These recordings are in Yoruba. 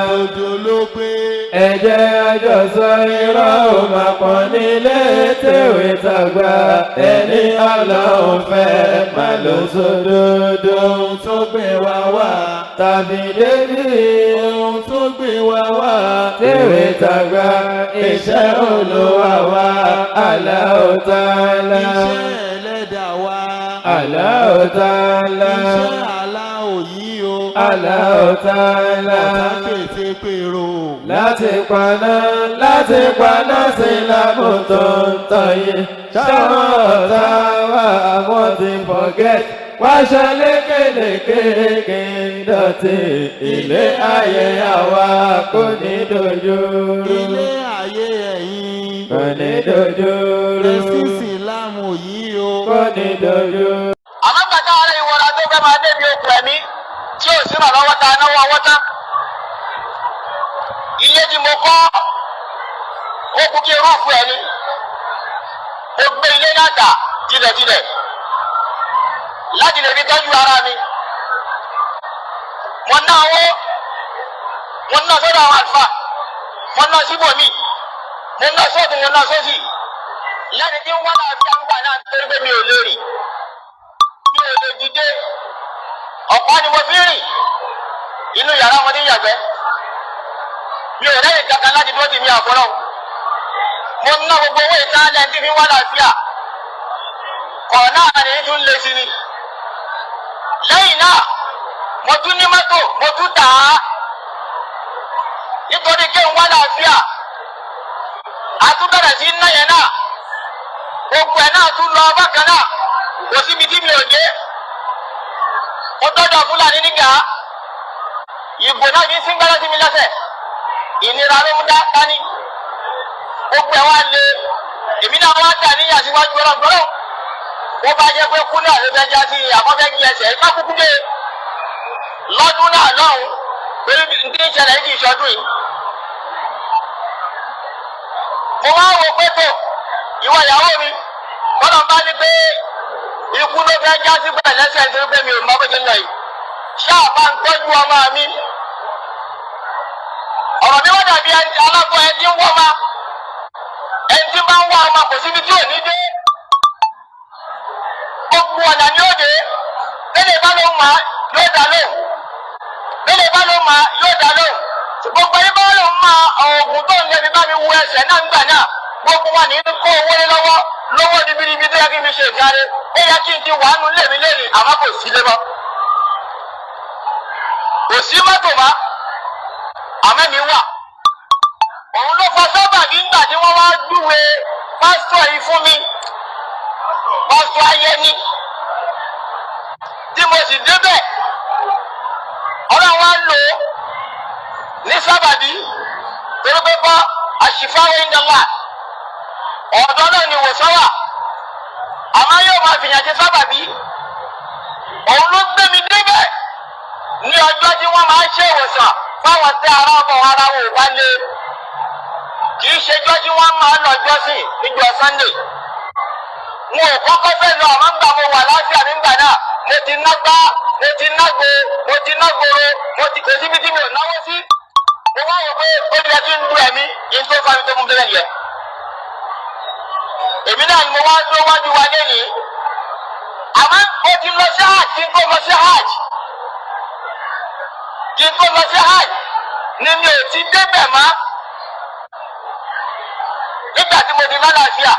Òjò ló gbé. Ẹ jẹ́ àjọsọ irọ́ òmàpọ̀ nílé tèwé tàgbà ẹni Ọlọ́run fẹ́ má lọ sódodo. Ohun tó gbé wa wá. Tàbí débi ohun tó gbé wa wá. tèwé tàgbà iṣẹ́ Olúwa wa Allahu Ta'ala. Iṣẹ́ Ẹlẹ́dàá wa. Allahu Ta'ala. Iṣẹ́ Allahu yìí o. Allahu Ta'ala. Ọ̀tá pète pèrò. Láti paná sí lámù tó ń tọ̀yé. Ṣáwọn ọ̀tá wa wọ́n ti forget. Wáṣọ lékèlékè kí n dọ̀tí. Ilé ayé àwa kò ní dojú rú. Ilé ayé ẹ̀yin. Kò ní dojú rú. Ẹ̀sìn Ìsìlámù yìí o. Kò ní dojú. Àmọ́ gbàtà ara ìwọ̀ra tó fẹ́ máa débi okùn ẹ̀mí tí ò sí ìrànlọ́wọ́ ta náwó ọwọ́ tán. Ilé tí mo kọ́ ó kú kí rúùfù ẹ̀ ni. Mo gbé ilé náà tà tilẹ̀tilẹ̀ láti lè fi tọ́jú ara mi. Mo ná owó, mo ná sọ́dọ̀ àwọn àlùfáà, mo ná síbòmí, mo ná sọ́ọ̀tún, mo ná sósì. Lẹ́ni tí ń wá láti àgbà náà torí pé mi ò lè rìn. Mi ò lè dìde. Ọ̀pá ni mo fi rìn. Inú yàrá wọn ti ń yàgbẹ́. Mi ò rẹ́yìn kankan láti dúró tì mí àfọlọ́. Mo ná gbogbo owó ìta lẹ́yìn tí fi wá láàfíà. Kọ̀ọ̀nà àní tún lé sí ni. Lẹ́yìn náà, mo tún ní mọ́tò, mo tún tà á. Nítorí kí n wá láàfíà. A tún bẹ̀rẹ̀ sí ná yẹn náà. Gbogbo ẹ̀ náà tún lọ bákan náà. Kò síbi tí mi ò dé. Mo tọ́jú Fúlàní nígà. Ìbò náà fi ń sín gbẹ́rẹ́ sí mi lẹ́sẹ̀. Ìnira ló mú dání. Gbogbo ẹ̀ wá lé. Èmi náà wá dà níyà síwájú gbọ́dọ̀. Wọ́n bá jẹ́ pé kú náà ló fẹ́ já sí àkọ́fẹ́ kí ẹsẹ̀ ká kúkú dé. Lọ́dún náà lọ́hùn. Pẹ̀lú ní ìṣẹ̀lẹ̀ yìí ìṣọdún yìí. Mo wá wo pé tó ìwọ ìyàwó mi. Bọ́lá bá ní pé ikú ló fẹ́ já sí bẹ́ẹ̀ lẹ́sẹ̀ nítorí pé mi ò mọ bó ṣe ń lọ yìí. Ṣáà bá ń tọ́jú ọmọ mi. Ọ̀rọ̀ mi wọ́n dàbí alábọ̀ ẹni tí ń wọ́ ma. Ẹni tí bá ń wá ọmọ kò síbi tí ò ní dé. Gbogbo ọ̀nà ni ó dé. Bẹ́lẹ̀ bá ló máa yóò dá lóhùn. Bẹ́lẹ̀ bá ló máa yóò dá lóhùn. Gbogbo ẹni bá ló máa ọ̀gùn tó ń lẹ́bi bá mi wú ẹsẹ̀ náà ń gbà náà. Gbogbo wa ní kó owó lé lọ́wọ́. Lọ́wọ́ níbi tó yẹ kí n fi ṣe ìjáde. Ó yẹ kí n ti wà nù lèmi lẹ́nu àmọ́ kò sí lé mọ́. Kò sí mọ́tò mọ́. Àmọ́ mi wà. Òun ló fa sábàbí ńgbà tí wọ́n wá júwe pásítọ̀ yìí fún mi. Pásítọ̀ Ayẹni. Tí mo sì débẹ̀. Ọ̀rọ̀ wa lò ó ní sábàbí. Torí pé bọ́ àṣìfáwé ń dọ̀wà. Ọ̀dọ́ náà ni ìwòsàn wà. Àmọ́ yóò máa fìyàn ṣe sábàbí. Òun ló gbé mi débẹ̀ ní ọjọ́ tí wọ́n máa ń ṣe ìwòsàn fáwọn tí ara ọmọ ara wò wá lé. Kì í ṣejọ́ tí wọ́n máa ń lọ jọ́sìn níjọ́ Sunday. Mo ò kọ́kọ́ fẹ́ lọ àmọ́ ńgbà mo wà láfíà nígbà náà. Mo ti ná gbá, mo ti ná gbo, mo ti ná gbòòrò, kò síbi tí mi ò náwó sí. Mo wá wò pé ó yẹ kí n lu ẹ̀mí yín tó fa mi tó mú bẹ́ẹ̀ yẹ. Èmi náà ni mo wá tó wájú wa lẹ́yìn. Àmọ́ mo ti lọ sí hajj kí n kó lọ sí hajj. Kí n kó lọ sí hajj ni mi ò ti débẹ̀ mọ́. Nígbà tí mo ti lálàáfíà.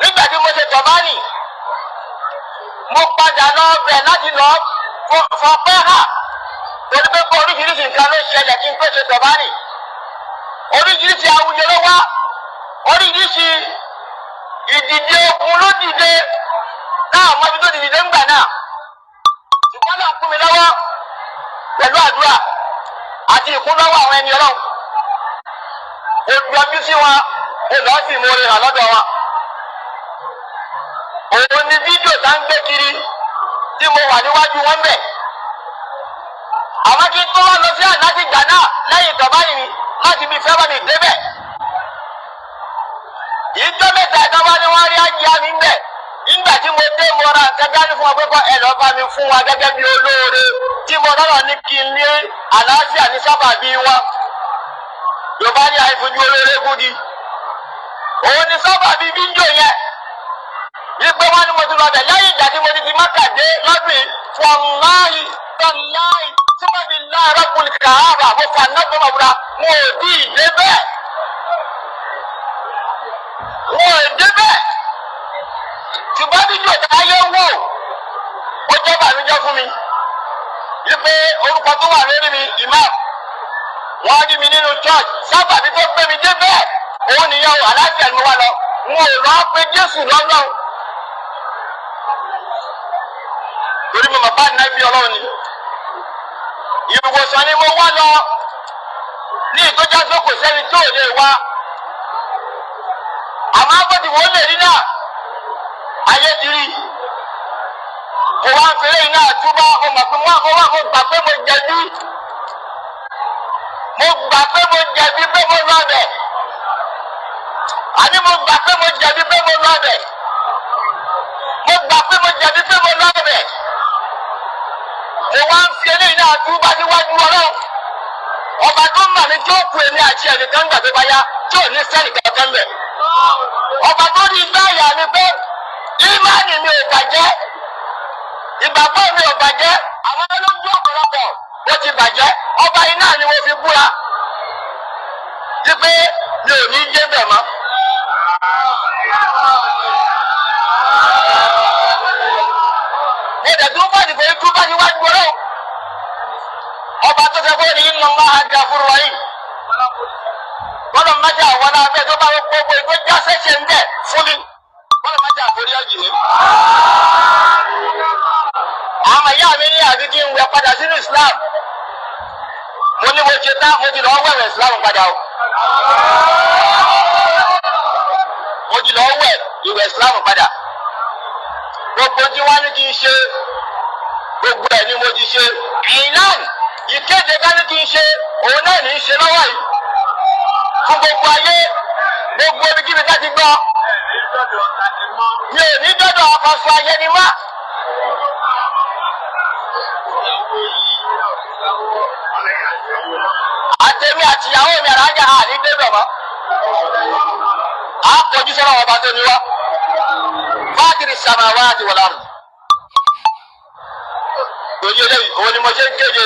Nígbà tí mo ṣe tọ̀bánì. Mo padà lọ bẹ̀ láti lọ fọpẹ́ hà. Torí pé kó oríṣiríṣi nǹkan ló ṣẹlẹ̀ kí n tó ṣe tọ̀bánì. Oríṣiríṣi awuyẹ ló wá. Oríṣiríṣi ìdìde ogun ló dìde náà mọ ibi tó ti dìde ńgbà náà. Ṣùgbọ́n náà kún mi lọ́wọ́ pẹ̀lú àdúrà àti ìkúnlọ́wọ́ àwọn ẹni ọlọ́run. Olùyọjú sí wọn, olùlọ́sìn mo rìn hàn lọ́dọ̀ wọn. Òun ni fídíò tá ń gbé kiri tí mo wà níwájú wọn bẹ̀. Àwọn kí n tó wá lọ sí àláti ìgbà náà lẹ́yìn tọ̀bánì mi láti bí Fẹ́bánì débẹ̀. Ìjọ mẹ́ta ìjọba ni wọ́n rí ajá mi ń bẹ̀. Nígbà tí mo dé mo ra nǹkan dání fún ọ pé kọ́ ẹ lọ́ọ́ bá mi fún wa gẹ́gẹ́ bí olóore. tí mo lọ́rọ̀ ní kí n ní àlàáfíà ní sábàbí wọn. Yorùbá ní àìfojú olóore gúdi. Òun ni sábàbí bíńjò yẹn. Wípé wọ́n ní mo ti lọ bẹ̀ lẹ́yìn ìgbà tí mo ti fi Mákà dé lọ́dún yìí. Wàláhì tàláhì tí wọ́n fi láàárọ̀ kùn kàáàbà mo fà náà tó máa wúra. Wọn ò tí ì dé bẹ́ẹ̀. Wọn ò dé bẹ́ẹ̀. Ṣùgbọ́n bíńjò tá a yẹ wò ó jẹ́ bàmíjẹ́ fún mi. Wípé orúkọ tó wà lórí mi imam. Wọ́n rí mi nínú church sábàbí tó gbé mi dé bẹ́ẹ̀. Òun nìyẹn o àlàáfíà ni mo wá lọ. Wọn ò lọ pé Jésù lọ́nà. Torí mo mọ̀ bá nàbí Ọlọ́run ni. Ìwòsàn ni mo wá lọ ní ìtọ́jà tó kò sẹ́ni tó lè wá. Àmọ́ agbọ́dì wo lè rí náà? Ayé ti rí. Mo wá ń fèrè iná àtúbọ̀ ọmọ pé mo gbà pé mo jẹ̀bi. Mo gbà pé mo jẹ̀bi pé mo lọ bẹ̀. Àní mo gbà pé mo jẹ̀bi pé mo lọ bẹ̀. Mo gbà pé mo jẹ̀bi pé mo lọ bẹ̀. Mo wá ń fi eléyìí náà túbá níwájú Ọlọ́run. Ọba tó mà ní tí ó kú èmi àti ẹnìkan gbà tó bá yá tí ò ní sẹ́nì kankan bẹ̀. Ọba tó ní igbá ìyá mi pé ìmánì mi ò bàjẹ́. Ìgbàgbọ́ mi ò bàjẹ́. Àwọn olóńgbò ọ̀pọ̀lọpọ̀ ó ti bàjẹ́. Ọba iná ni mo fi búra. Wípé mi ò ní jẹ́ bẹ̀ mọ́. Mo dẹ̀ tún bọ̀ nìkan ikú bá níwájú Ọlọ́run. Ọba tó fẹ́ bóyá ní inú ọmọ àjà fúru wáyé. Bọ́lá májà àwọn abẹ́ tó bá wọ́n gbogbo ìgbó jásẹ̀ ṣe ń bẹ̀ fún mi. Bọ́lá májà àforí ọ̀jì mi. Àwọn ìyá mi ní àbí kí n wẹ padà sínú Islam. Mo ní mo ṣe tán mo ti lọ wẹ̀wẹ̀ Islam padà o. Mo ti lọ wẹ̀ ìwẹ̀ Islam padà. Gbogbo tí wọ́n ní kí n ṣe gbogbo ẹ̀ ni mo ti ṣe. Ìlànà ìkéde ká ní kí n ṣe òun náà ní í ṣe lọ́wọ́ yìí. Fún gbogbo ayé gbogbo ibikíbi ká ti gbọ́. Mi ò ní dọ́dọ̀ ọkọ̀ sọ ayé ni má. Àtẹ̀mí àti ìyàwó mi àrájà àní débẹ̀ mọ́. A kọjú sọ́rọ̀ ọba tó ní wá. Fáàkiri samawati wal ard. Òye lẹ́yìn òun ni mo ṣe ń kéde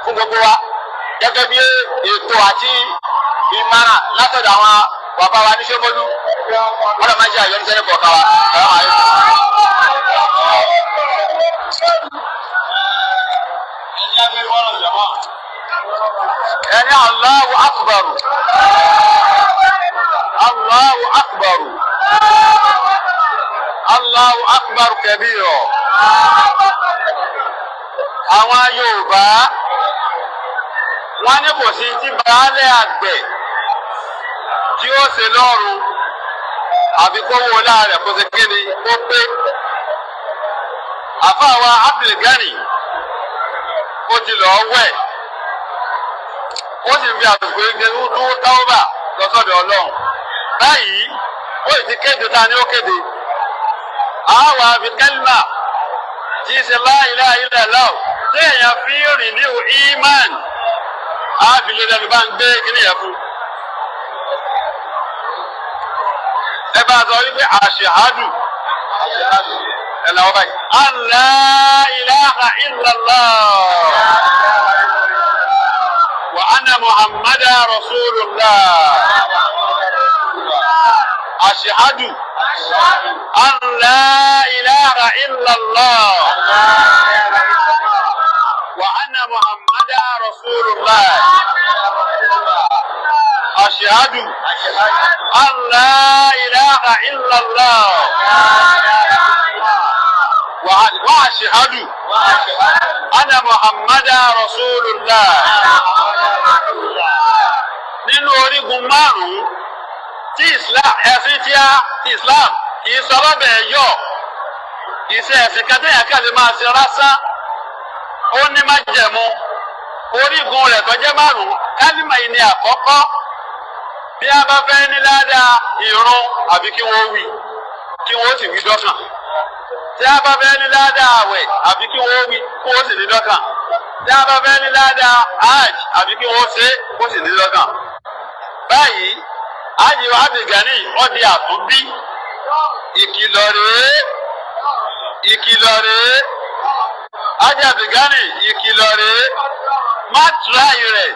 fún gbogbo wa. Gẹ́gẹ́ bí ètò àti ìmọ̀ràn látọ̀dọ̀ àwọn bàbá wa ní Ṣómólú. Wọ́n lọ máa ṣe àyọ̀ní sẹ́ni kọ̀ọ̀kan wa. Ẹni Allahu Akbar. Allahu Akbar. Allahu Akbar kabira. Àwọn Yorùbá wọ́n ní kò sí tí baálé àgbẹ̀ tí ó ṣe lọ́rùn àbí kó wo láàrẹ̀ kó ṣe kéde kó pé. Àfáàwà Abdul Gani ó ti lọ wẹ̀ ó sì fi àsìkò igi tó táwọ́bà lọ́sọ̀dọ̀ Ọlọ́run. Báyìí ó ti kéde ta ni ó kéde. Àwọn àfi kẹ́lìmà tí í ṣe la ilaha illallah tí èèyàn fi rìn ní ìmán àfilé lẹ́nu bá ń gbé kíní yẹn fún. Ẹ bá sọ wípé àṣehádù ẹ làwọn báyìí. La ilaha illallah wa anna Muhammadan rasulullah. Ashhadu an la ilaha illallah wa anna Muhammadan rasulullah. Ashhadu an la ilaha illallah wa ashhadu anna Muhammadan rasulullah. Nínú orígun márùn-ún tí ẹ̀sìn tí Islam kìí sọ lọ́bẹ̀ yọ ìṣe ẹ̀sìn kan téèyàn kàn lè máa ṣe lásán ó ní májẹ̀mú orígun rẹ̀ tó jẹ́ márùn-ún kálímà yìí ni àkọ́kọ́ bí a bá fẹ́ ní ládàá ìrun àbí kí wọ́n wí kí wọ́n sì wí dọ́kàn tí a bá fẹ́ ní ládàá àwẹ̀ àbí kí wọ́n wí kí wọ́n sì ní dọ́kàn tí a bá fẹ́ ní ládàá hajj àbí kí wọ́n ṣe kó sì ní lọ́gàn. báyìí hajj wa Abdulgani ọdí àtúnbí ìkìlọ̀ rèé hajj Abdulgani ìkìlọ̀ rèé má tíráyì rẹ̀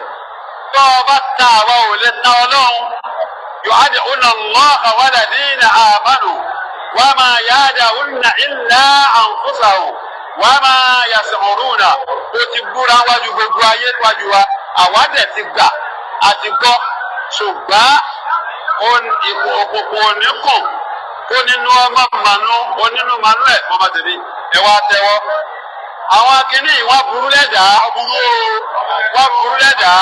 tó o bá ta àwa ò lè ta ọlọ́run yu'ad'una Allaha walladhina amanu wa ma ya'da'una illa anfusahum wa ma yash'uruna ó ti búra wájú gbogbo ayé wájú wa àwa dẹ̀ ti gbà àti gbọ́ ṣùgbọ́n òkùnkùn oníkùn ó nínú ọmọ mànú onínú mànú ẹ̀ mọ́mọ́ tèmi ẹ wá tẹ́wọ́. àwọn akíní wọ́n burú lẹ́dàá wọ́n burú lẹ́dàá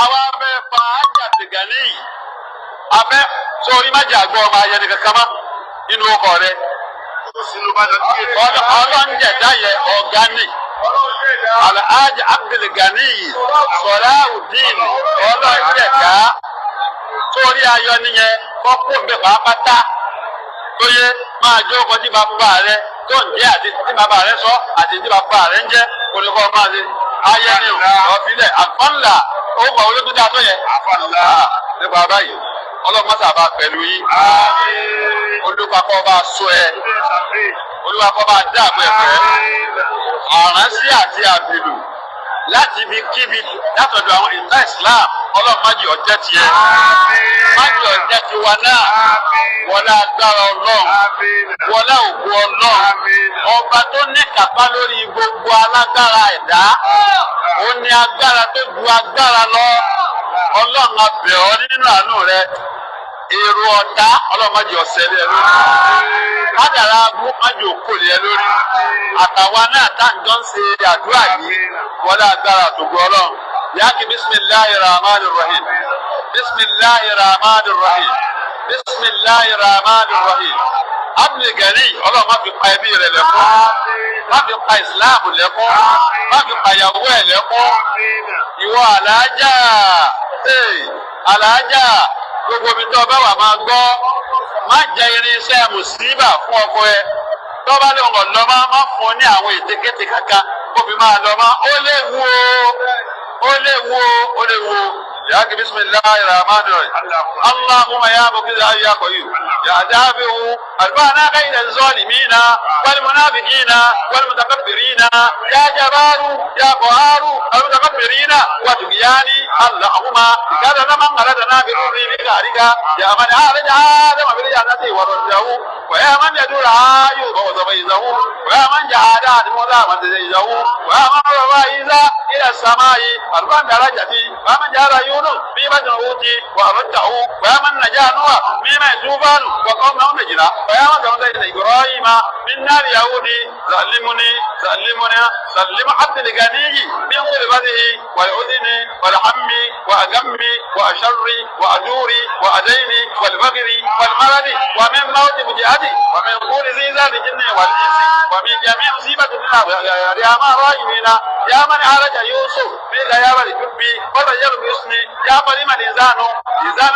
àwọn abẹ́ fa Hajj Abdulgani yìí abẹ́ sórí má jà gbọ́ ọmọ ayẹni kankan mọ́ nínú ọkọ̀ rẹ̀ ọlọ́njẹ̀dá yẹ ọ̀gánì Alhaji Abdulgani Salahuddin ọlọ́njẹ̀dá sórí ayọ̀ nìyẹn kọ́kọ́ bẹ̀ pàápàá tó yẹ máa jó ọkọ̀ tí bàbá rẹ̀ tó ń jẹ́ àti tí bàbá rẹ̀ sọ àti tí bàbá rẹ̀ ń jẹ́ olùkọ́ máa ṣe ayẹni ọ̀fìlẹ̀ àfọ́nlá orúkọ ológun dá tó yẹ nípa báyìí ọlọ́run mọ́sà bá pẹ̀lú yín olùkọ́ bá sọ ẹ olùkọ́ bá dáàbò ẹ̀fẹ́ àránsí àti àbìlù láti ibi kíbi látọ̀dọ̀ àwọn ìta Islam ọlọ́run má jẹ́ ọjẹ́ tiẹ̀ má jẹ́ ọjẹ́ tiwa náà wọlé agbára ọlọ́run wọlé ògo ọlọ́run ọba tó ní kápá lórí gbogbo alágbára ẹ̀dá ó ní agbára tó ju agbára lọ ọlọ́run a bẹ̀ ọ́ nínú àánú rẹ èrò ọ̀tá ọlọ́run má jẹ́ ọ̀sẹ̀ lé ẹ lórí kádàrá mú má jẹ́ òkú lé ẹ lórí àtàwa náà tá à ń jọ ń ṣe àdúrà yìí wọlé agbára tó gbọ́ ọlọ́run yáàkì bismillahir rahmanir rahim bismillahir rahmanir rahim bismillahir rahmanir rahim Abdulgani ọlọ́run má fi pa ẹbí rẹ lẹ́kún má fi pa Islam lẹ́kún má fi pa ìyàwó ẹ̀ lẹ́kún ìwọ àlàájá gbogbo ibi tó bá wà máa gbọ́ má jẹ irinṣẹ́ mùsíbà fún ọkọ ẹ tó bá lè wọ̀n lọ má fún ní àwọn ètekéte kankan kó fi máa lọ má ó léwu ياك بسم الله الرحمن الرحيم اللهم يا مقيت يا قيوم يا دافع البانا غير الظالمين والمنافقين والمتكبرين يا جبار يا قهار المتكبرين وتبياني اللهم كذا من غلطنا بنور بكارك يا من عالج آدم بالجنة ورده ويا من يدور عايوب وزبيزه ويا من جعل موسى وزيزه ويا من رفع إلى السماء 4 درجات ومن جعل يونس في بدر أوتي وأردته ويا من نجا نوح مما يتوبان وقومه نجلا ويا من تمسك إبراهيم من نار يهودي سلم Abdulgani من غربته ويؤذني والحمي وأجمي وأشري وأجوري وأديني والبغري والمرض ومن موت بجهدي ومن كل ذي ذات الجن والإنس ومن جميع مصيبة يا من رايمنا يا من عالج يوسف في غياب الجب وغير باسمي يا قديم الإنسان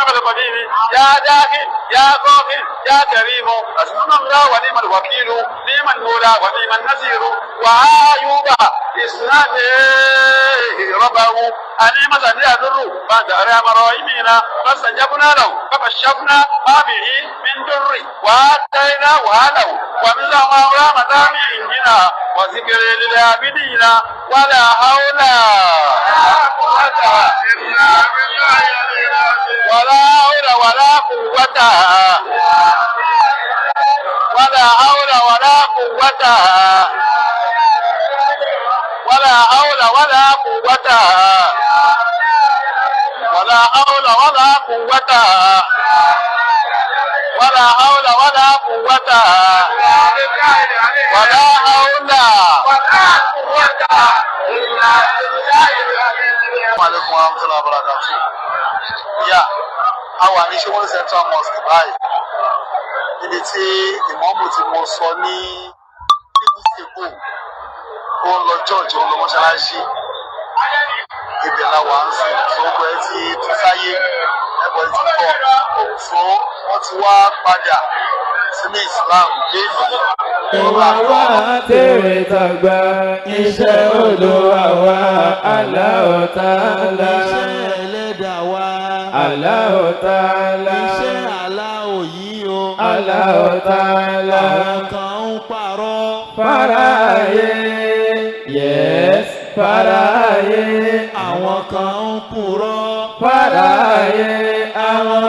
بالقديم يا داخل يا قاخل يا كريم حسبنا الله ونعم الوكيل نعم المولى ونعم النصير وأيوب إسناده ربه أنعم سني أدر بعد أرام رايمنا فاستجبنا له فكشفنا ما به من در وآتيناه أهله ومثله رحمة من عندنا وذكر للعابدين ولا حول ولا حول ولا قوة ولا حول ولا قوة ولا حول ولا قوة ولا حول ولا قوة ولا حول ولا قوة ولا حول إلا بالله. Alaikum warahmatullahi wabarakatuh. Yeah, àwa ní Ṣómólú Central Mosque báyìí. Níbi tí ìmọ̀ọ́mù tí mo sọ ní ìgbésẹ̀kù ó ń lọ church ó ń lọ mọ́ṣáláṣí. Ibẹ̀ la wà ń sìn sọ́gbọ́ ẹ ti tú sáyé ẹgbẹ́ ti pọ̀. So wọ́n ti wá padà ẹ̀sìn Islam yéèmí. Ìwà wa tèrè tàgbà iṣẹ́ Olúwa wa Allahu Ta'ala. Iṣẹ́ ẹlẹ́dàá wa. Allahu Ta'ala. Iṣẹ́ Allahu yìí o. Allahu Ta'ala. Àwọn kan ń parọ́. Fáráyé. Yes, fáráyé. Àwọn kan ń purọ́. Fáráyé. Àwọn